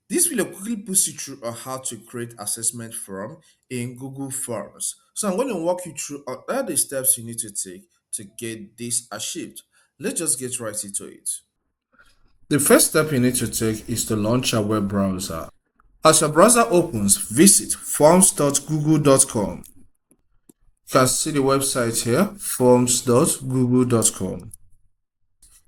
This will quickly put you through on how to create assessment form in Google Forms. So I'm going to walk you through all the steps you need to take to get this achieved. Let's just get right into it. The first step you need to take is to launch a web browser. As your browser opens, visit forms.google.com. You can see the website here, forms.google.com.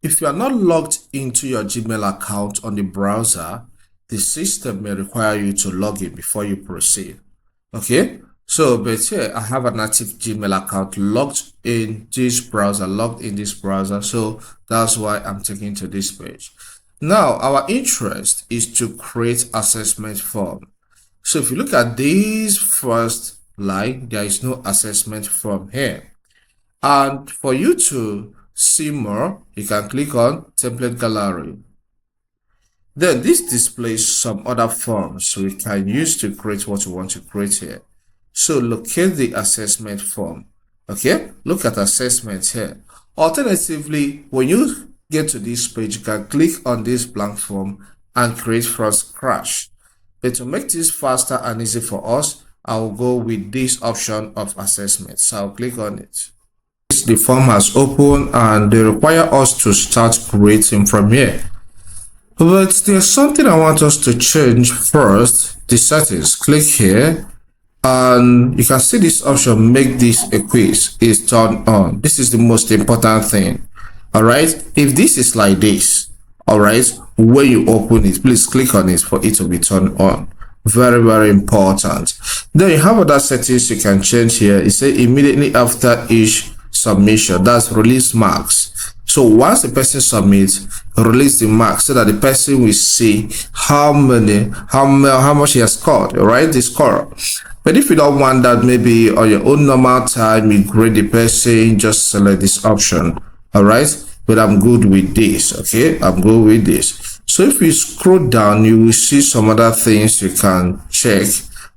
If you are not logged into your Gmail account on the browser, the system may require you to log in before you proceed. Okay, so but here I have an active Gmail account logged in this browser, so that's why I'm taking to this page. Now our interest is to create assessment form. So if you look at this first line, there is no assessment form here. And for you to see more, you can click on template gallery. Then this displays some other forms we can use to create what we want to create here. So locate the assessment form. Okay, look at assessment here. Alternatively, when you get to this page, you can click on this blank form and create from scratch. But to make this faster and easy for us, I will go with this option of assessment. So I'll click on it. The form has opened and they require us to start creating from here. But there's something I want us to change first. The settings. Click here and you can see this option, make this a quiz, is turned on. This is the most important thing. Alright, if this is like this, alright, when you open it, please click on it for it to be turned on. Very, very important. Then you have other settings you can change here. It says immediately after each submission, that's release marks. So once the person submits, release the marks so that the person will see how much he has scored, right? The score. But if you don't want that, maybe on your own normal time, you grade the person, just select this option. All right, but I'm good with this. Okay, I'm good with this. So if you scroll down, you will see some other things you can check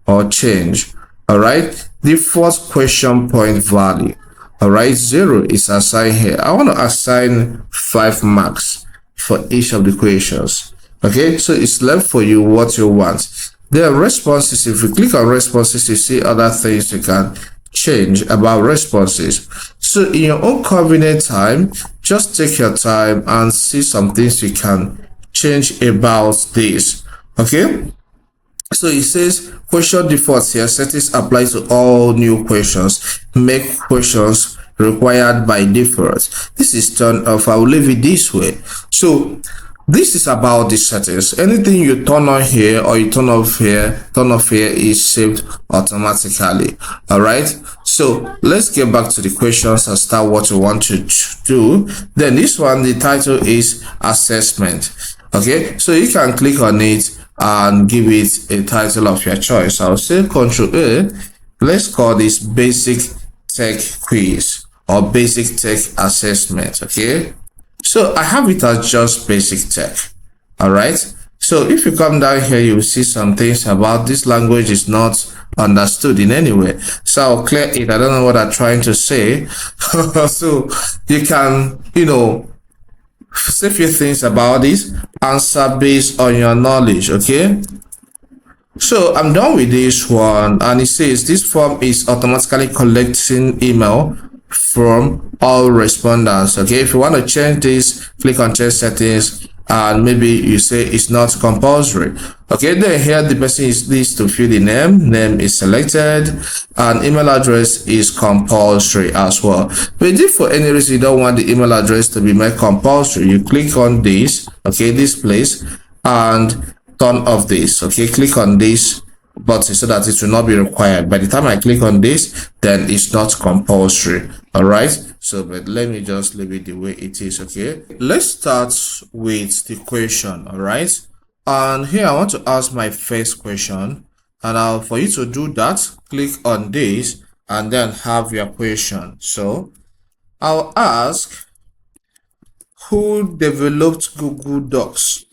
or change. All right, the first question point value. All right, 0 is assigned here. I want to assign 5 marks for each of the questions. Okay, so it's left for you what you want. There are responses. If you click on responses, you see other things you can change about responses. So in your own convenient time, just take your time and see some things you can change about this. Okay, so it says question defaults here. Settings apply to all new questions. Make questions required by default. This is turned off. I will leave it this way. So this is about the settings. Anything you turn on here or you turn off here is saved automatically. All right, so let's get back to the questions and start what we want to do. Then this one, the title is assessment. Okay, so you can click on it and give it a title of your choice. I'll say Control A. Let's call this basic tech quiz or basic tech assessment. Okay, so I have it as just basic tech. All right, so if you come down here, you will see some things about this language is not understood in any way. So I'll clear it. I don't know what I'm trying to say. So you can, say a few things about this, answer based on your knowledge. Okay, so I'm done with this one, and it says this form is automatically collecting email from all respondents. Okay, if you want to change this, click on change settings and maybe you say it's not compulsory. Okay, then here the person needs to fill the name is selected, and email address is compulsory as well. But if for any reason you don't want the email address to be made compulsory, you click on this, okay, this place, and turn off this. Okay, click on this button so that it will not be required. By the time I click on this, then it's not compulsory. All right, so but let me just leave it the way it is. Okay, let's start with the question. All right, and here I want to ask my first question, and for you to do that, click on this and then have your question. So I'll ask, who developed Google Docs?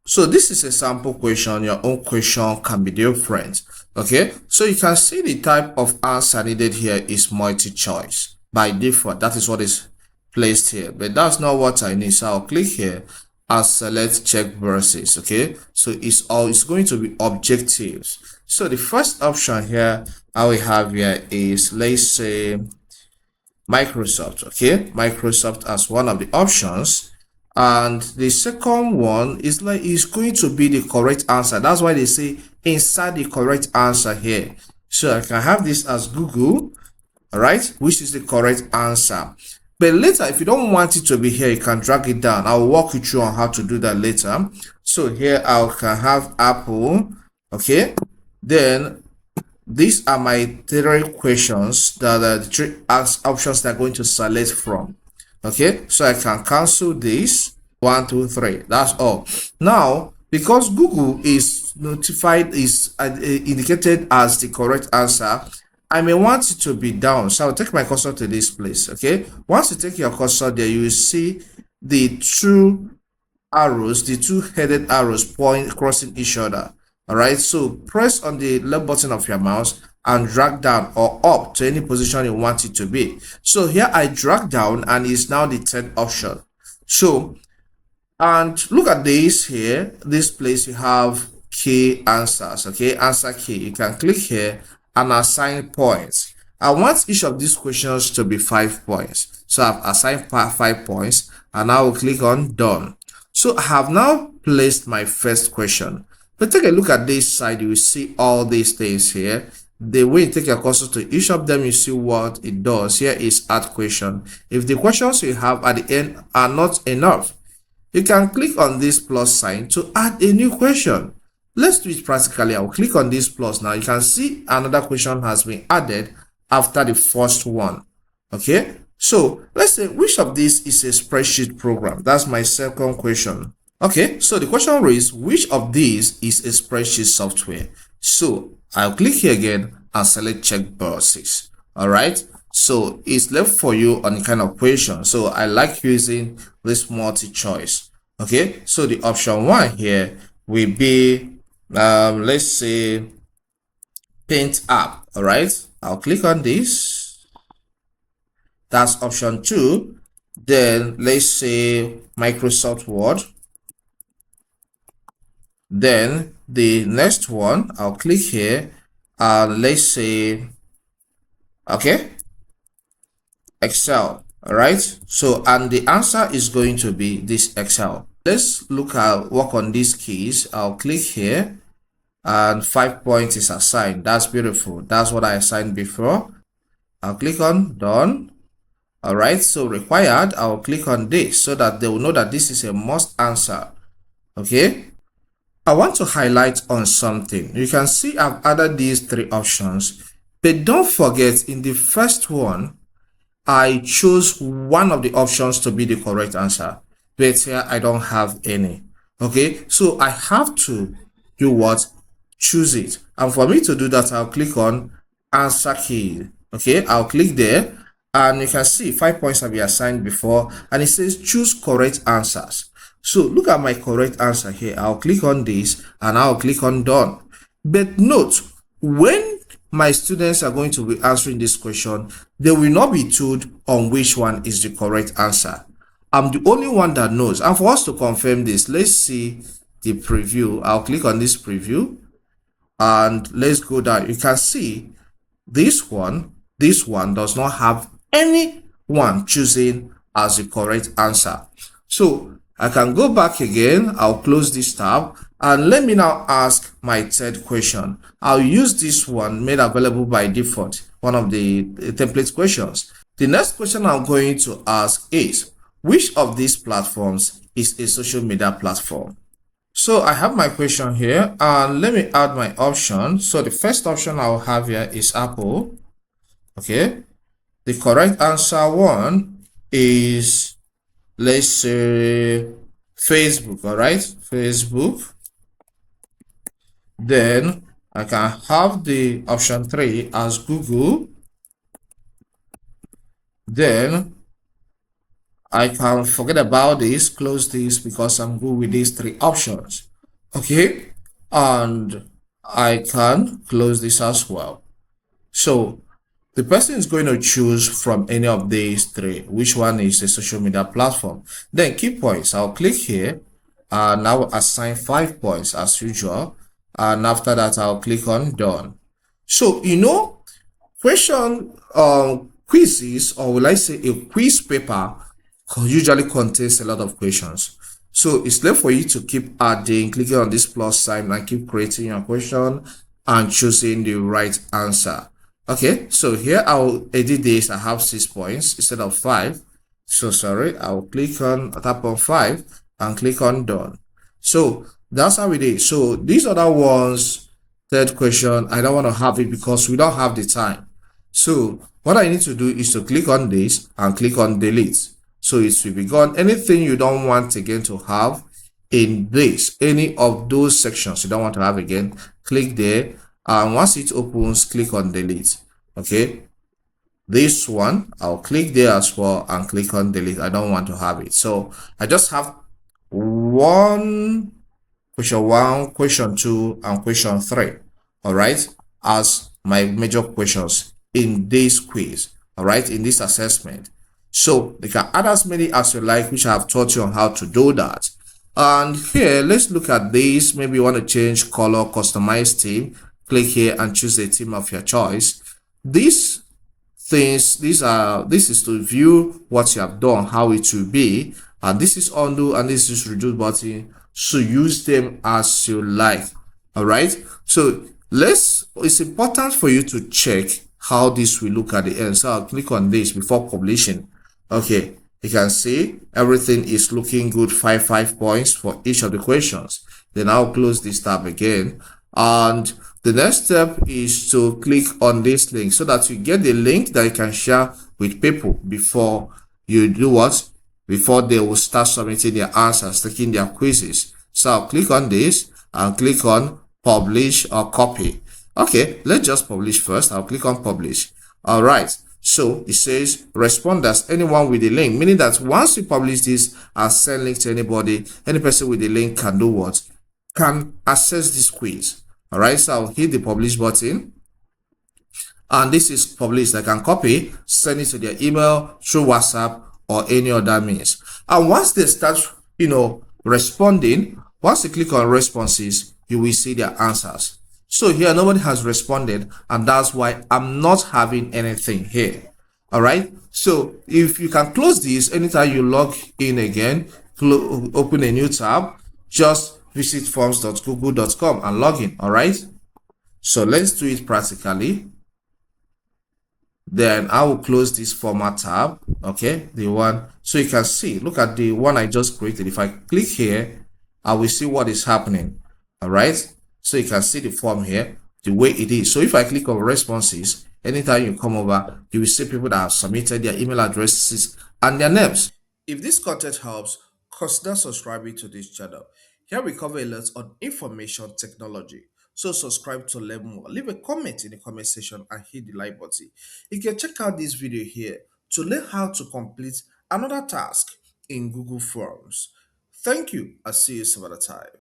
So this is a sample question. Your own question can be different. Okay, so you can see the type of answer needed here is multi-choice by default. That is what is placed here, but that's not what I need. So I'll click here and select check boxes. Okay, so it's going to be objectives. So the first option here I will have here is, let's say, Microsoft. Okay, Microsoft as one of the options, and the second one is going to be the correct answer. That's why they say insert the correct answer here. So I can have this as Google, all right, which is the correct answer. But later, if you don't want it to be here, you can drag it down. I'll walk you through on how to do that later. So here I can have Apple. Okay, then these are my 3 questions that are the 3 options that I'm going to select from. Okay, so I can cancel this. 1, 2, 3. That's all. Now, because Google is indicated as the correct answer, I may want it to be down. So I'll take my cursor to this place. Okay, once you take your cursor there, you will see the 2 arrows, the 2-headed arrows crossing each other. All right, so press on the left button of your mouse and drag down or up to any position you want it to be. So here I drag down and it's now the 3rd option. So, and look at this here, this place you have key answers. Okay, answer key. You can click here and assign points. I want each of these questions to be 5 points. So I've assigned 5 points and I will click on done. So I have now placed my first question. But take a look at this side, you will see all these things here. The way you take your cursor to each of them, you see what it does. Here is add question. If the questions you have at the end are not enough, you can click on this plus sign to add a new question. Let's do it practically. I'll click on this plus now. You can see another question has been added after the first one. Okay, so let's say which of these is a spreadsheet program. That's my second question. Okay, so the question reads, which of these is a spreadsheet software? So I'll click here again and select check boxes. All right, so it's left for you on the kind of question. So I like using this multi-choice. Okay, so the option 1 here will be let's say Paint app. All right, I'll click on this. That's option 2. Then let's say Microsoft Word. Then the next one, I'll click here and let's say, okay, Excel. All right, so and the answer is going to be this Excel. Let's work on these keys. I'll click here and 5 points is assigned. That's beautiful. That's what I assigned before. I'll click on done. All right, so required, I'll click on this so that they will know that this is a must answer. Okay, I want to highlight on something. You can see I've added these 3 options, but don't forget in the first one, I chose one of the options to be the correct answer, but here I don't have any. Okay, so I have to do what? Choose it. And for me to do that, I'll click on answer key. Okay, I'll click there and you can see 5 points have been assigned before and it says choose correct answers. So look at my correct answer here. I'll click on this and I'll click on done. But note, when my students are going to be answering this question, they will not be told on which one is the correct answer. I'm the only one that knows. And for us to confirm this, let's see the preview. I'll click on this preview and let's go down. You can see this one does not have anyone choosing as the correct answer. So I can go back again. I'll close this tab and let me now ask my 3rd question. I'll use this one made available by default, one of the template questions. The next question I'm going to ask is, which of these platforms is a social media platform? So I have my question here and let me add my option. So the first option I'll have here is Apple. Okay, the correct answer 1 is, let's say, Facebook. All right, Facebook. Then I can have the option 3 as Google. Then I can forget about this, close this because I'm good with these 3 options. Okay, and I can close this as well. So the person is going to choose from any of these 3, which one is a social media platform. Then key points, I'll click here and I will assign 5 points as usual. And after that, I'll click on done. So, question quizzes, or will I say a quiz paper, usually contains a lot of questions. So it's left for you to keep adding, clicking on this plus sign and keep creating your question and choosing the right answer. Okay, so here I'll edit this. I have 6 points instead of 5. So sorry, I'll tap on 5 and click on done. So that's how it is. So these other ones, third question, I don't want to have it because we don't have the time. So what I need to do is to click on this and click on delete. So it will be gone. Anything you don't want again to have in this, any of those sections you don't want to have again, click there. And once it opens, click on delete. Okay. This one, I'll click there as well and click on delete. I don't want to have it. So I just have one question 1, question 2, and question 3. All right, as my major questions in this quiz. All right, in this assessment. So you can add as many as you like, which I have taught you on how to do that. And here, let's look at this. Maybe you want to change color, customize theme. Click here and choose a theme of your choice. These things, this is to view what you have done, how it will be, and this is undo and this is reduce button. So use them as you like. All right, so it's important for you to check how this will look at the end. So I'll click on this before publishing. Okay, you can see everything is looking good. 5 points for each of the questions. Then I'll close this tab again, and the next step is to click on this link so that you get the link that you can share with people before you do what? Before they will start submitting their answers, taking their quizzes. So I'll click on this and click on publish or copy. Okay, let's just publish first. I'll click on publish. All right. So it says responders, anyone with the link, meaning that once you publish this and send link to anybody, any person with the link can do what? Can access this quiz. All right, so I'll hit the publish button, and this is published. I can copy, send it to their email through WhatsApp or any other means. And once they start, responding, once you click on responses, you will see their answers. So here, nobody has responded, and that's why I'm not having anything here. All right, so if you can close this anytime you log in again, open a new tab, just visit forms.google.com and log in. All right, so let's do it practically. Then I will close this format tab. Okay, the one, so you can see, look at the one I just created. If I click here, I will see what is happening. All right, so you can see the form here, the way it is. So if I click on responses, anytime you come over, you will see people that have submitted their email addresses and their names. If this content helps, consider subscribing to this channel. Here we cover a lot on information technology. So subscribe to learn more. Leave a comment in the comment section and hit the like button. You can check out this video here to learn how to complete another task in Google Forms. Thank you. I'll see you some other time.